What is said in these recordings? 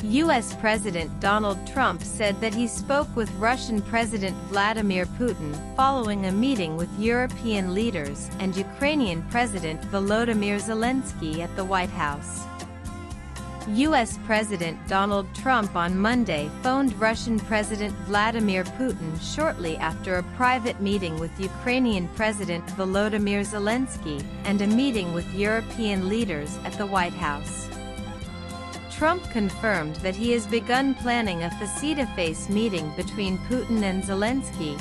U.S. President Donald Trump said that he spoke with Russian President Vladimir Putin following a meeting with European leaders and Ukrainian President Volodymyr Zelenskyy at the White House. U.S. President Donald Trump on Monday phoned Russian President Vladimir Putin shortly after a private meeting with Ukrainian President Volodymyr Zelenskyy and a meeting with European leaders at the White House. Trump confirmed that he has begun planning a face-to-face meeting between Putin and Zelenskyy,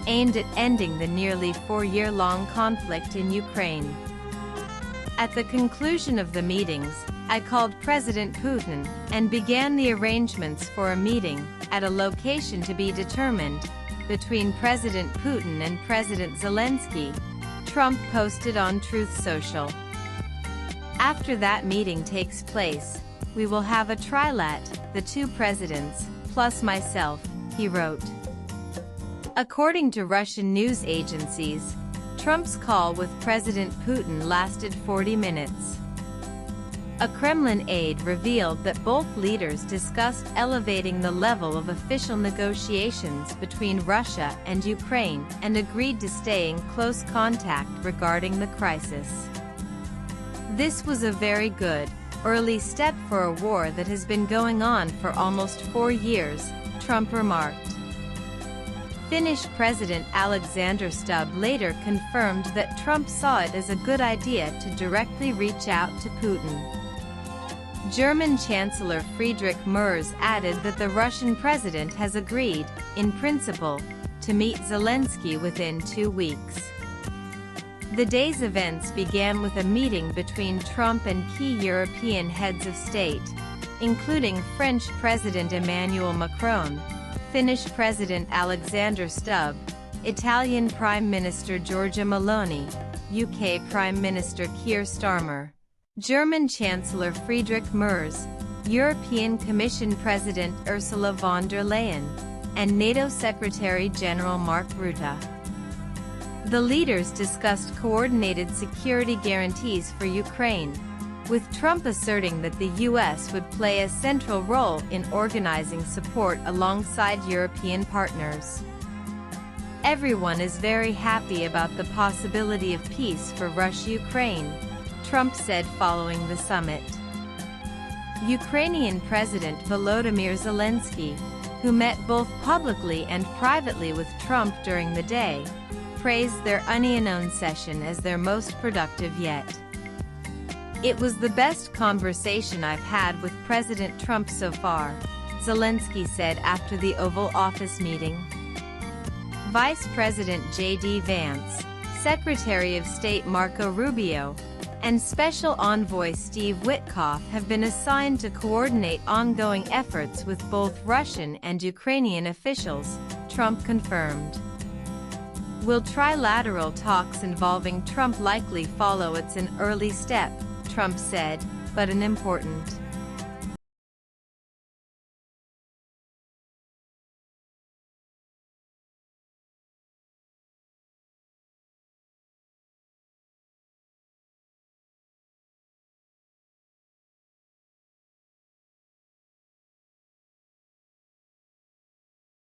aimed at ending the nearly 4-year-long conflict in Ukraine. At the conclusion of the meetings, I called President Putin and began the arrangements for a meeting, at a location to be determined, between President Putin and President Zelenskyy, Trump posted on Truth Social. After that meeting takes place, we will have a trilat, the two presidents, plus myself, he wrote. According to Russian news agencies, Trump's call with President Putin lasted 40 minutes. A Kremlin aide revealed that both leaders discussed elevating the level of official negotiations between Russia and Ukraine and agreed to stay in close contact regarding the crisis. This was a very good, early step for a war that has been going on for almost 4 years, Trump remarked. Finnish President Alexander Stubb later confirmed that Trump saw it as a good idea to directly reach out to Putin. German Chancellor Friedrich Merz added that the Russian president has agreed, in principle, to meet Zelenskyy within 2 weeks. The day's events began with a meeting between Trump and key European heads of state, including French President Emmanuel Macron, Finnish President Alexander Stubb, Italian Prime Minister Giorgia Meloni, UK Prime Minister Keir Starmer, German Chancellor Friedrich Merz, European Commission President Ursula von der Leyen, and NATO Secretary-General Mark Rutte. The leaders discussed coordinated security guarantees for Ukraine, with Trump asserting that the U.S. would play a central role in organizing support alongside European partners. Everyone is very happy about the possibility of peace for RussiaUkraine, Trump said following the summit. Ukrainian President Volodymyr Zelenskyy, who met both publicly and privately with Trump during the day, praised their onion session as their most productive yet. It was the best conversation I've had with President Trump so far, Zelenskyy said after the Oval Office meeting. Vice President J.D. Vance, Secretary of State Marco Rubio, and Special Envoy Steve Witkoff have been assigned to coordinate ongoing efforts with both Russian and Ukrainian officials, Trump confirmed. Will trilateral talks involving Trump likely follow? It's an early step, Trump said, but an important